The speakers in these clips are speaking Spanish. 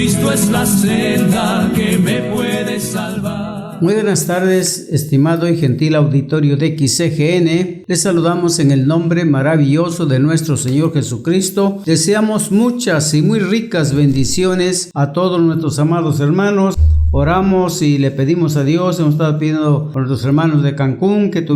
Cristo es la senda que me puede salvar. Muy buenas tardes, estimado y gentil auditorio de XCGN. Les saludamos en el nombre maravilloso de nuestro Señor Jesucristo. Deseamos muchas y muy ricas bendiciones a todos nuestros amados hermanos. Oramos y le pedimos a Dios, hemos estado pidiendo por nuestros hermanos de Cancún que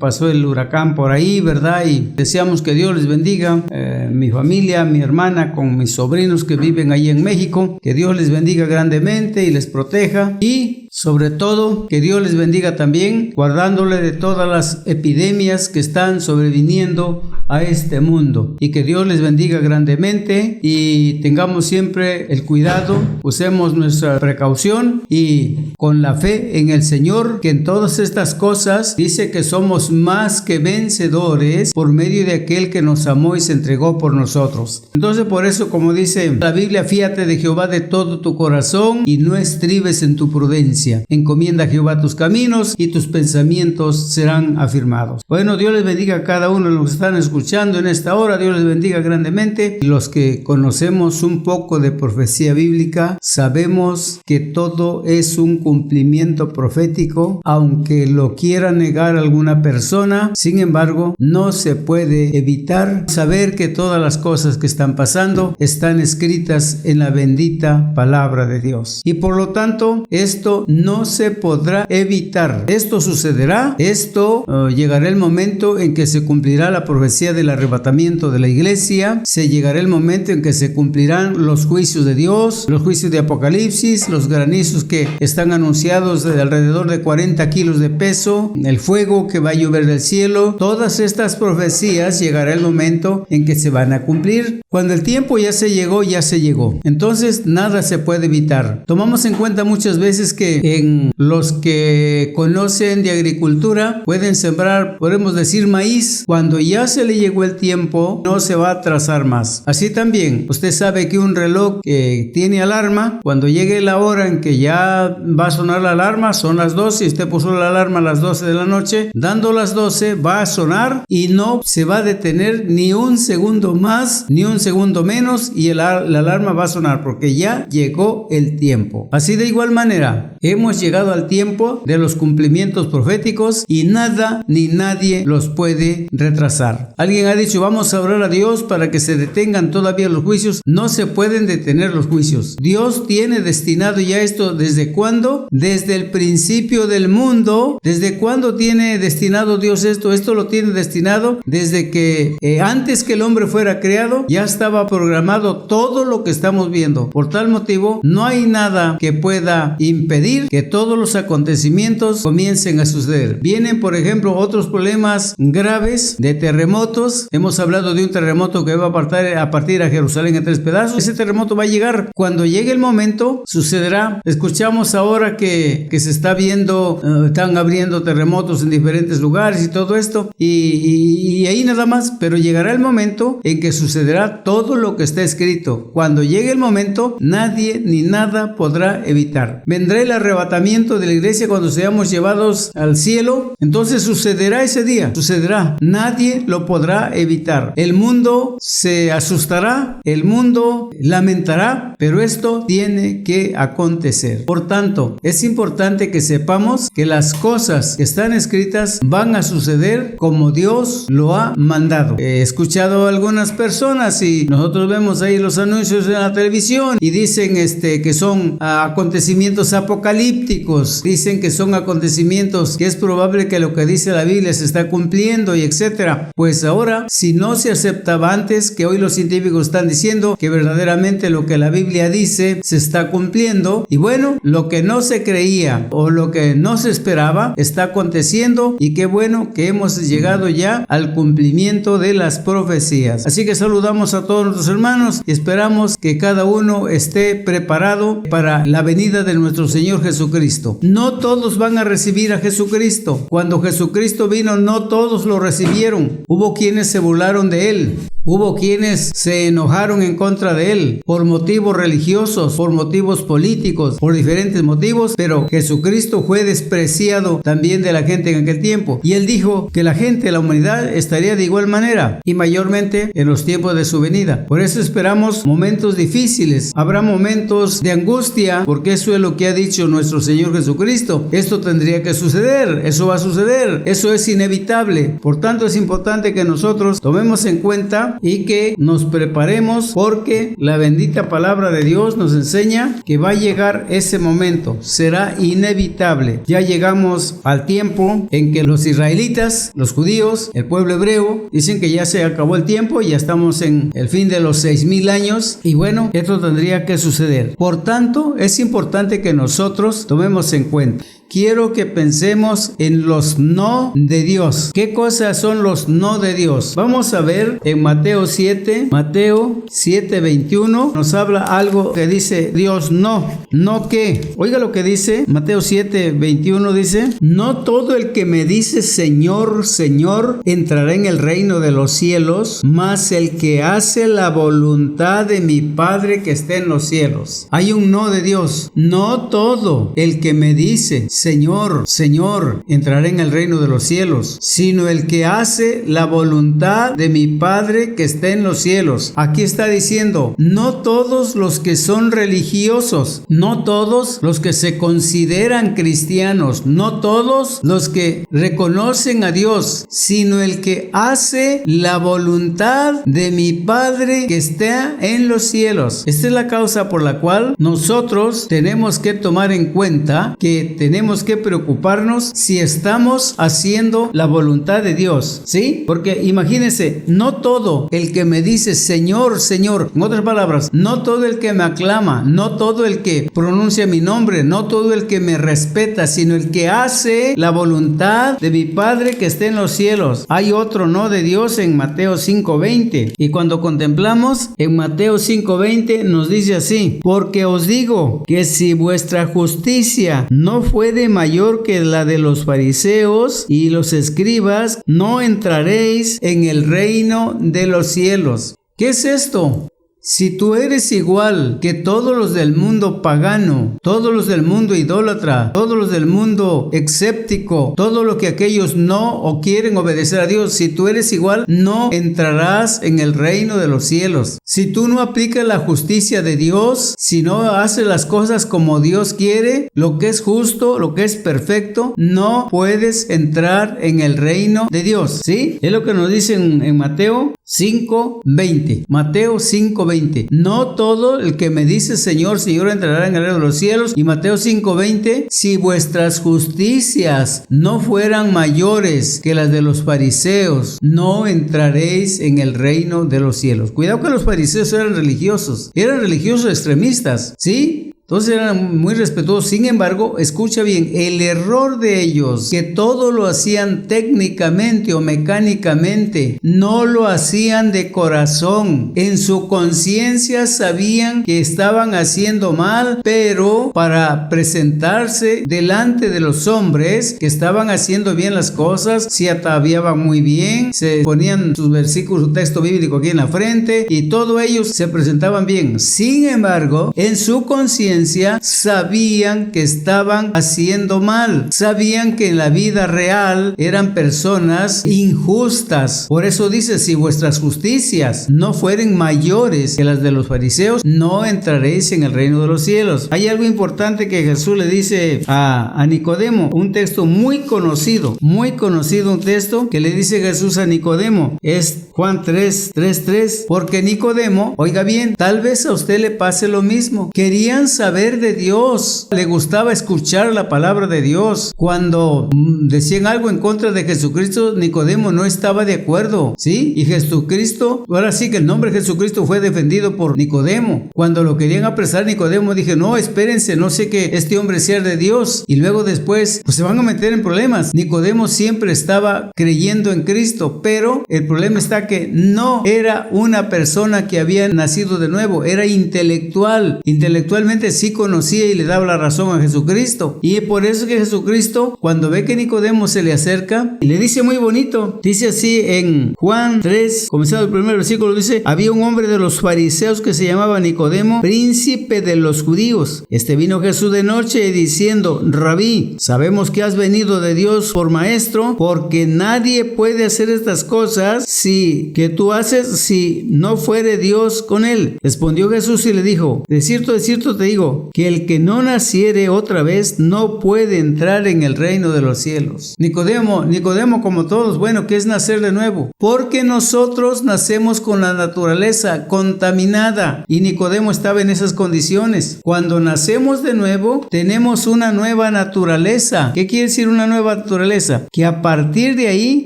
pasó el huracán por ahí, ¿verdad? Y deseamos que Dios les bendiga, mi familia, mi hermana, con mis sobrinos que viven ahí en México, que Dios les bendiga grandemente y les proteja, y sobre todo que Dios les bendiga también, guardándole de todas las epidemias que están sobreviniendo a este mundo, y que Dios les bendiga grandemente y tengamos siempre el cuidado, usemos nuestra precaución y con la fe en el Señor, que en todas estas cosas dice que somos más que vencedores por medio de aquel que nos amó y se entregó por nosotros. Entonces, por eso, como dice la Biblia, fíate de Jehová de todo tu corazón y no estribes en tu prudencia. Encomienda a Jehová tus caminos y tus pensamientos serán afirmados. Bueno, Dios les bendiga a cada uno de los que están escuchando en esta hora. Dios les bendiga grandemente. Los que conocemos un poco de profecía bíblica sabemos que todo es un cumplimiento profético, aunque lo quiera negar alguna persona. Sin embargo, no se puede evitar saber que todas las cosas que están pasando están escritas en la bendita palabra de Dios, y por lo tanto esto no se podrá evitar. Esto sucederá, llegará el momento en que se cumplirá la profecía del arrebatamiento de la iglesia, se llegará el momento en que se cumplirán los juicios de Dios, los juicios de Apocalipsis, los granizos que están anunciados de alrededor de 40 kilos de peso, el fuego que va a llover del cielo. Todas estas profecías llegará el momento en que se van a cumplir. Cuando el tiempo ya se llegó, ya se llegó. Entonces nada se puede evitar. Tomamos en cuenta muchas veces que en los que conocen de agricultura pueden sembrar, podemos decir, maíz. Cuando ya se le llegó el tiempo, no se va a atrasar más. Así también, usted sabe que un reloj que tiene alarma, cuando llegue la hora en que ya va a sonar la alarma, son las 12, y usted puso la alarma a las 12 de la noche, dando las 12 va a sonar y no se va a detener ni un segundo más, ni un segundo menos, y la alarma va a sonar porque ya llegó el tiempo. Así de igual manera, hemos llegado al tiempo de los cumplimientos proféticos y nada ni nadie los puede retrasar. Alguien ha dicho, vamos a orar a Dios para que se detengan todavía los juicios. No se pueden detener los juicios. Dios tiene destinado ya esto. ¿Desde cuándo? Desde el principio del mundo. ¿Desde cuándo tiene destinado Dios esto? Esto lo tiene destinado desde que antes que el hombre fuera creado, ya estaba programado todo lo que estamos viendo. Por tal motivo, no hay nada que pueda impedir que todos los acontecimientos comiencen a suceder. Vienen, por ejemplo, otros problemas graves de terremotos. Hemos hablado de un terremoto que va a partir a Jerusalén en 3 pedazos. Ese terremoto va a llegar. Cuando llegue el momento, sucederá. Escuchamos ahora que se está viendo, están abriendo terremotos en diferentes lugares y todo esto, y ahí nada más, pero llegará el momento en que sucederá todo lo que está escrito. Cuando llegue el momento, nadie ni nada podrá evitar. Vendrá el arrebatamiento de la iglesia cuando seamos llevados al cielo. Entonces sucederá ese día, sucederá. Nadie lo podrá evitar. El mundo se asustará, el mundo lamentará, pero esto tiene que acontecer. Por tanto, es importante que sepamos que las cosas que están escritas van a suceder como Dios lo ha mandado. He escuchado a algunas personas y nosotros vemos ahí los anuncios en la televisión y dicen que son acontecimientos apocalípticos, dicen que son acontecimientos que es probable que lo que dice la Biblia se está cumpliendo y etcétera. Pues ahora, si no se aceptaba antes, que hoy los científicos están diciendo que verdaderamente lo que la Biblia dice se está cumpliendo, y bueno, lo que no se creía o lo que no se esperaba está aconteciendo, y qué bueno que hemos llegado ya al cumplimiento de las profecías. Así que saludamos a todos nuestros hermanos y esperamos que cada uno esté preparado para la venida de nuestro Señor Jesucristo. No todos van a recibir a Jesucristo. Cuando Jesucristo vino, no todos lo recibieron. Hubo quienes se burlaron de él. Hubo quienes se enojaron en contra de él por motivos religiosos, por motivos políticos, por diferentes motivos, pero Jesucristo fue despreciado también de la gente en aquel tiempo. Y él dijo que la gente, la humanidad, estaría de igual manera y mayormente en los tiempos de su venida. Por eso esperamos momentos difíciles. Habrá momentos de angustia, porque eso es lo que ha dicho nuestro Señor Jesucristo. Esto tendría que suceder, eso va a suceder, eso es inevitable. Por tanto, es importante que nosotros tomemos en cuenta y que nos preparemos, porque la bendita palabra de Dios nos enseña que va a llegar ese momento, será inevitable. Ya llegamos al tiempo en que los israelitas, los judíos, el pueblo hebreo, dicen que ya se acabó el tiempo, ya estamos en el fin de los 6,000 años y bueno, esto tendría que suceder. Por tanto, es importante que nosotros tomemos en cuenta. Quiero que pensemos en los no de Dios. ¿Qué cosas son los no de Dios? Vamos a ver en Mateo 7:21 nos habla algo que dice Dios no. ¿No qué? Oiga lo que dice Mateo 7:21, dice: no todo el que me dice Señor, Señor, entrará en el reino de los cielos, mas el que hace la voluntad de mi Padre que está en los cielos. Hay un no de Dios. No todo el que me dice Señor, Señor, entrará en el reino de los cielos, sino el que hace la voluntad de mi Padre que está en los cielos. Aquí está diciendo, no todos los que son religiosos, no todos los que se consideran cristianos, no todos los que reconocen a Dios, sino el que hace la voluntad de mi Padre que está en los cielos. Esta es la causa por la cual nosotros tenemos que tomar en cuenta que tenemos que preocuparnos si estamos haciendo la voluntad de Dios, ¿sí? Porque imagínense, no todo el que me dice Señor, Señor, en otras palabras, no todo el que me aclama, no todo el que pronuncia mi nombre, no todo el que me respeta, sino el que hace la voluntad de mi Padre que está en los cielos. Hay otro no de Dios en Mateo 5:20, y cuando contemplamos en Mateo 5:20 nos dice así: porque os digo que si vuestra justicia no fuere mayor que la de los fariseos y los escribas, no entraréis en el reino de los cielos. ¿Qué es esto? Si tú eres igual que todos los del mundo pagano, todos los del mundo idólatra, todos los del mundo escéptico, todo lo que aquellos no o quieren obedecer a Dios, si tú eres igual, no entrarás en el reino de los cielos. Si tú no aplicas la justicia de Dios, si no haces las cosas como Dios quiere, lo que es justo, lo que es perfecto, no puedes entrar en el reino de Dios. ¿Sí? Es lo que nos dice en Mateo 5:20. Mateo 5:20. No todo el que me dice Señor, Señor entrará en el reino de los cielos. Y Mateo 5:20. Si vuestras justicias no fueran mayores que las de los fariseos, no entraréis en el reino de los cielos. Cuidado que los fariseos eran religiosos extremistas, ¿sí? Entonces eran muy respetuosos. Sin embargo, escucha bien, el error de ellos, que todo lo hacían técnicamente o mecánicamente, no lo hacían de corazón. En su conciencia sabían que estaban haciendo mal, pero para presentarse delante de los hombres que estaban haciendo bien las cosas, se ataviaban muy bien, se ponían sus versículos, su texto bíblico aquí en la frente, y todos ellos se presentaban bien. Sin embargo, en su conciencia sabían que estaban haciendo mal, sabían que en la vida real eran personas injustas. Por eso dice, si vuestras justicias no fueren mayores que las de los fariseos, no entraréis en el reino de los cielos. Hay algo importante que Jesús le dice a Nicodemo, un texto muy conocido, un texto que le dice Jesús a Nicodemo, es Juan 3:3, porque Nicodemo, oiga bien, tal vez a usted le pase lo mismo, querían saber de Dios, le gustaba escuchar la palabra de Dios. Cuando decían algo en contra de Jesucristo, Nicodemo no estaba de acuerdo, ¿sí? Y Jesucristo, ahora sí que el nombre de Jesucristo fue defendido por Nicodemo. Cuando lo querían apresar, Nicodemo dije, no, espérense, no sé que este hombre sea de Dios. Y luego después, pues se van a meter en problemas. Nicodemo siempre estaba creyendo en Cristo, pero el problema está que no era una persona que había nacido de nuevo, era intelectualmente sí conocía y le daba la razón a Jesucristo. Y por eso que Jesucristo, cuando ve que Nicodemo se le acerca, y le dice muy bonito, dice así en Juan 3, comenzando el primer versículo, dice: había un hombre de los fariseos que se llamaba Nicodemo, príncipe de los judíos. Vino Jesús de noche diciendo: Rabí, sabemos que has venido de Dios por maestro, porque nadie puede hacer estas cosas que tú haces si no fuere Dios con él. Respondió Jesús y le dijo: de cierto te digo, que el que no naciere otra vez no puede entrar en el reino de los cielos. Nicodemo como todos, bueno, ¿qué es nacer de nuevo? Porque nosotros nacemos con la naturaleza contaminada, y Nicodemo estaba en esas condiciones. Cuando nacemos de nuevo, tenemos una nueva naturaleza. ¿Qué quiere decir una nueva naturaleza? Que a partir de ahí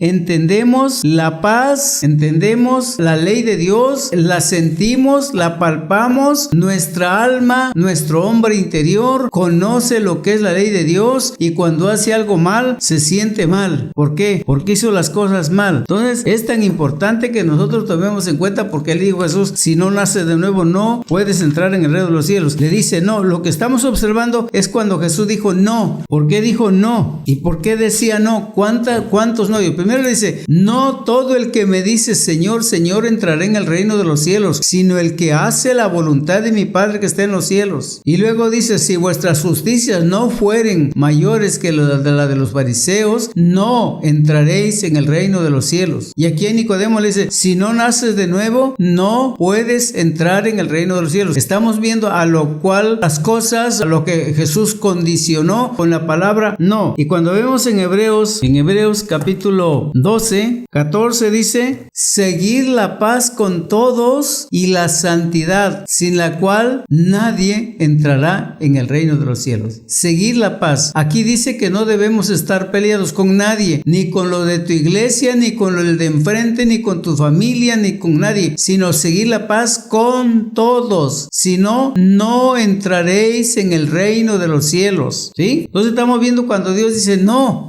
entendemos la paz, entendemos la ley de Dios, la sentimos, la palpamos, nuestra alma, nuestro hombre interior conoce lo que es la ley de Dios, y cuando hace algo mal, se siente mal. ¿Por qué? Porque hizo las cosas mal. Entonces es tan importante que nosotros tomemos en cuenta, porque le dijo Jesús: si no naces de nuevo, no puedes entrar en el reino de los cielos. Le dice no. Lo que estamos observando es cuando Jesús dijo no. ¿Por qué dijo no? ¿Y por qué decía no? ¿Cuántos no? Y primero le dice: no todo el que me dice Señor, Señor entrará en el reino de los cielos, sino el que hace la voluntad de mi Padre que está en los cielos. Y luego dice: si vuestras justicias no fueren mayores que la de los fariseos, no entraréis en el reino de los cielos. Y aquí a Nicodemo le dice: si no naces de nuevo, no puedes entrar en el reino de los cielos. Estamos viendo a lo cual las cosas, a lo que Jesús condicionó con la palabra no. Y cuando vemos en Hebreos capítulo 12, 14 dice: seguid la paz con todos y la santidad, sin la cual nadie entrará en el reino de los cielos. Seguir la paz. Aquí dice que no debemos estar peleados con nadie, ni con lo de tu iglesia, ni con lo de enfrente, ni con tu familia, ni con nadie, sino seguir la paz con todos. Si no, no entraréis en el reino de los cielos. ¿Sí? Entonces estamos viendo cuando Dios dice no.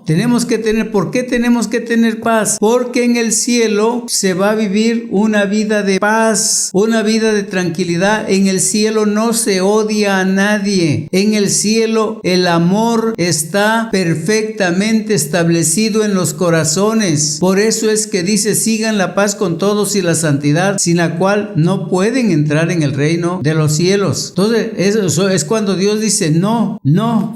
Tenemos que tener, ¿por qué tenemos que tener paz? Porque en el cielo se va a vivir una vida de paz, una vida de tranquilidad. En el cielo no se odia a nadie. En el cielo el amor está perfectamente establecido en los corazones. Por eso es que dice: sigan la paz con todos y la santidad, sin la cual no pueden entrar en el reino de los cielos. Entonces, eso es cuando Dios dice no.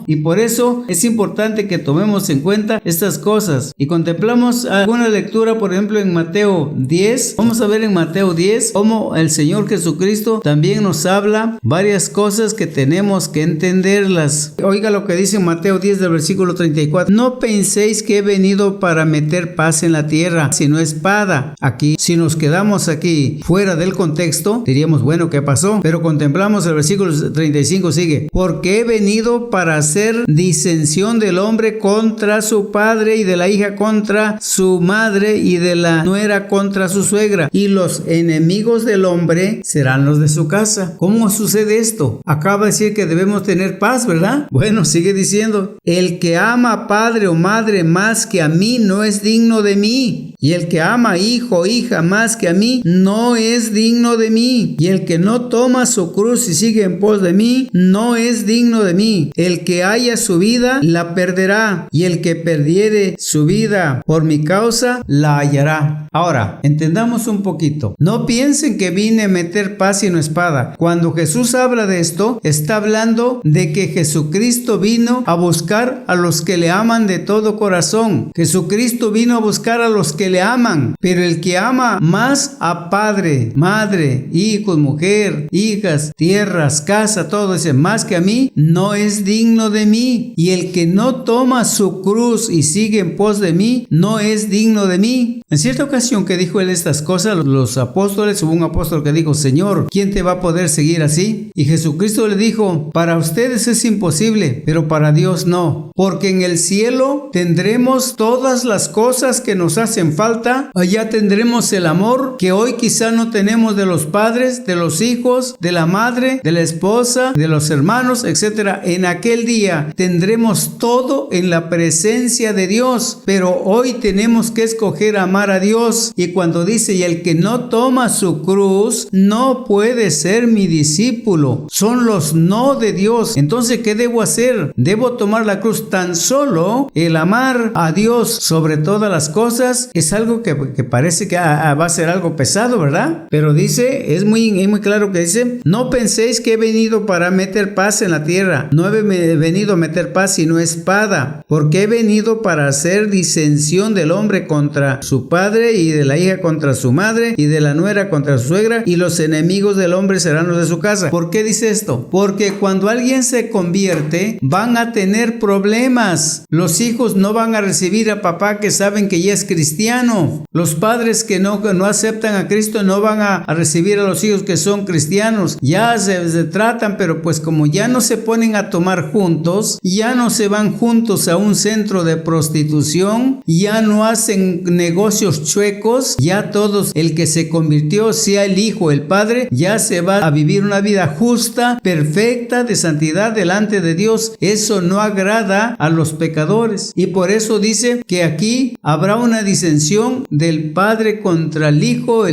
Y por eso es importante que tomemos en cuenta estas cosas y contemplamos alguna lectura, por ejemplo en Mateo 10. Vamos a ver en Mateo 10 cómo el Señor Jesucristo también nos habla varias cosas que tenemos que entenderlas. Oiga lo que dice en Mateo 10 del versículo 34: no penséis que he venido para meter paz en la tierra, sino espada. Aquí, si nos quedamos aquí fuera del contexto, diríamos, bueno, ¿qué pasó? Pero contemplamos el versículo 35, sigue: porque he venido para hacer disensión del hombre contra su padre, y de la hija contra su madre, y de la nuera contra su suegra, y los enemigos del hombre serán los de su casa. ¿Cómo sucede esto? Acaba de decir que debemos tener paz, ¿verdad? Bueno, sigue diciendo: el que ama a padre o madre más que a mí no es digno de mí, y el que ama hijo o hija más que a mí no es digno de mí, y el que no toma su cruz y sigue en pos de mí no es digno de mí. El que haya su vida la perderá, y el que perdiere su vida por mi causa la hallará. Ahora, entendamos un poquito. No piensen que vine a meter paz sino espada. Cuando Jesús habla de esto, está hablando de que Jesucristo vino a buscar a los que le aman de todo corazón. Jesucristo vino a buscar a los que le aman, pero el que ama más a padre, madre, hijos, mujer, hijas, tierras, casa, todo ese más que a mí, no es digno de mí. Y el que no toma su cruz y sigue en pos de mí, no es digno de mí. En cierta ocasión que dijo él estas cosas, los apóstoles, hubo un apóstol que dijo: Señor, ¿quién te va a poder seguir así? Y Jesucristo le dijo: para ustedes es imposible, pero para Dios no, porque en el cielo tendremos todas las cosas que nos hacen falta. Allá tendremos el amor que hoy quizá no tenemos de los padres, de los hijos, de la madre, de la esposa, de los hermanos, etc. En aquel día tendremos todo en la presencia presencia de Dios, pero hoy tenemos que escoger amar a Dios. Y cuando dice, y el que no toma su cruz no puede ser mi discípulo, son los no de Dios. Entonces, ¿qué debo hacer? Debo tomar la cruz. Tan solo el amar a Dios sobre todas las cosas es algo que parece que va a ser algo pesado, ¿verdad? Pero dice, es muy claro que dice, no penséis que he venido para meter paz en la tierra. No he venido a meter paz sino espada, porque he venido para hacer disensión del hombre contra su padre, y de la hija contra su madre, y de la nuera contra su suegra, y los enemigos del hombre serán los de su casa. ¿Por qué dice esto? Porque cuando alguien se convierte, van a tener problemas. Los hijos no van a recibir a papá que saben que ya es cristiano. Los padres que no aceptan a Cristo no van a recibir a los hijos que son cristianos. Ya se tratan, pero pues como ya no se ponen a tomar juntos, ya no se van juntos a un centro de prostitución, ya no hacen negocios chuecos, ya todos, el que se convirtió, sea el hijo o el padre, ya se va a vivir una vida justa, perfecta, de santidad delante de Dios. Eso no agrada a los pecadores, y por eso dice que aquí habrá una disensión del padre contra el hijo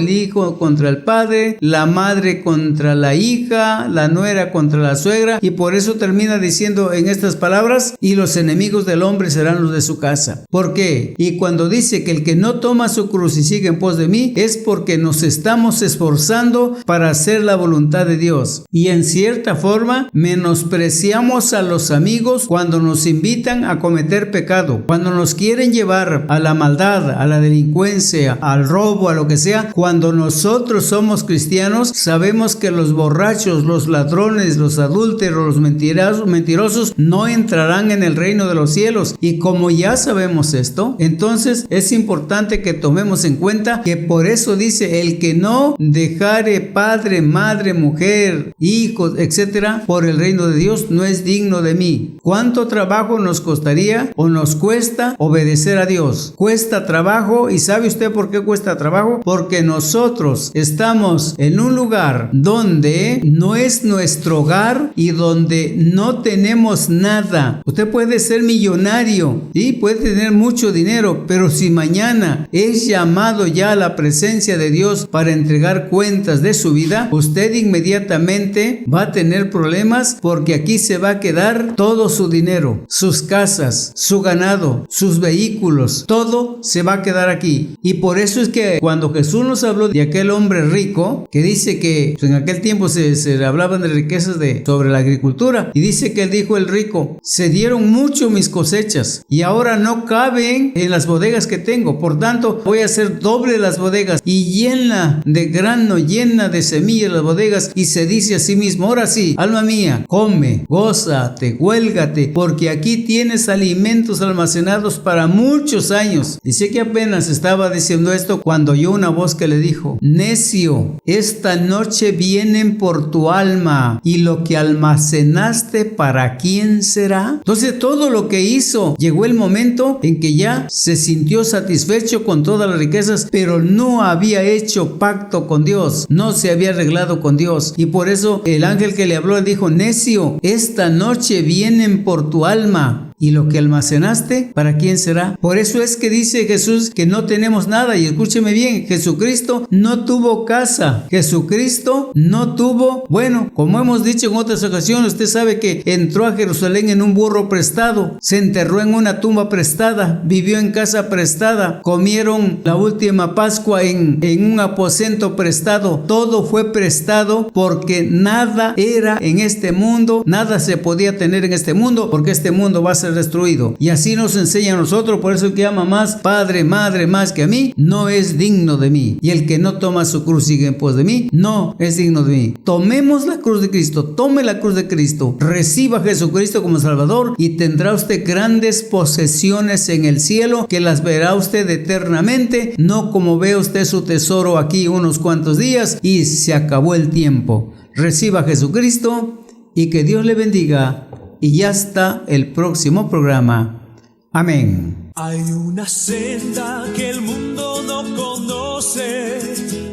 contra el padre, la madre contra la hija, la nuera contra la suegra, y por eso termina diciendo en estas palabras, y los enemigos del hombre serán los de su casa. ¿Por qué? Y cuando dice que el que no toma su cruz y sigue en pos de mí, es porque nos estamos esforzando para hacer la voluntad de Dios, y en cierta forma menospreciamos a los amigos cuando nos invitan a cometer pecado, cuando nos quieren llevar a la maldad, a la delincuencia, al robo, a lo que sea. Cuando nosotros somos cristianos, sabemos que los borrachos, los ladrones, los adúlteros, los mentirosos no entrarán en el reino de los cielos. Y como ya sabemos esto, entonces es importante que tomemos en cuenta que por eso dice, el que no dejare padre, madre, mujer, hijos, etcétera, por el reino de Dios no es digno de mí. ¿Cuánto trabajo nos costaría o nos cuesta obedecer a Dios? Cuesta trabajo. ¿Y sabe usted por qué cuesta trabajo? Porque nosotros estamos en un lugar donde no es nuestro hogar y donde no tenemos nada. Usted puede ser millonario y puede tener mucho dinero, pero si mañana es llamado ya a la presencia de Dios para entregar cuentas de su vida, usted inmediatamente va a tener problemas, porque aquí se va a quedar todo su dinero, sus casas, su ganado, sus vehículos, todo se va a quedar aquí. Y por eso es que cuando Jesús nos habló de aquel hombre rico, que dice que en aquel tiempo se hablaban de riquezas sobre la agricultura, y dice que dijo el rico, se dieron mucho mis cosechas y ahora no caben en las bodegas que tengo, por tanto voy a hacer doble las bodegas y llena de grano, llena de semillas las bodegas. Y se dice a sí mismo, ahora sí, alma mía, come, gózate, huélgate, porque aquí tienes alimentos almacenados para muchos años. Dice que apenas estaba diciendo esto cuando oyó una voz que le dijo, necio, esta noche vienen por tu alma, y lo que almacenaste, ¿para quién será? Entonces todo lo que hizo, llegó el momento en que ya se sintió satisfecho con todas las riquezas, pero no había hecho pacto con Dios, no se había arreglado con Dios, y por eso el ángel que le habló le dijo, necio, esta noche vienen por tu alma, y lo que almacenaste, ¿para quién será? Por eso es que dice Jesús que no tenemos nada. Y escúcheme bien, Jesucristo no tuvo casa, Jesucristo no tuvo, bueno, como hemos dicho en otras ocasiones, usted sabe que entró a Jerusalén en un burro prestado, se enterró en una tumba prestada, vivió en casa prestada, comieron la última Pascua en un aposento prestado. Todo fue prestado, porque nada era en este mundo, nada se podía tener en este mundo, porque este mundo va a ser destruido. Y así nos enseña a nosotros. Por eso el que ama más padre, madre, más que a mí, no es digno de mí. Y el que no toma su cruz y sigue en pos de mí, no es digno de mí. Tomemos la cruz de Cristo, tome la cruz de Cristo, reciba a Jesucristo como Salvador, y tendrá usted grandes posesiones en el cielo, que las verá usted eternamente, no como ve usted su tesoro aquí unos cuantos días y se acabó el tiempo. Reciba a Jesucristo y que Dios le bendiga. Y hasta el próximo programa. Amén. Hay una senda que el mundo no conoce,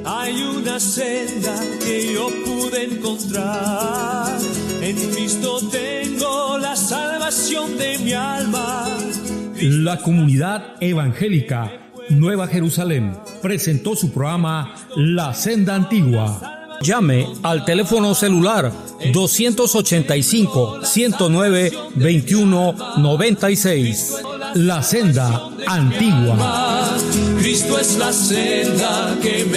hay una senda que yo pude encontrar. En Cristo tengo la salvación de mi alma, La Comunidad Evangélica Nueva Jerusalén presentó su programa La Senda Antigua. Llame al teléfono celular 285-109-2196. La Senda Antigua. Cristo es la senda que me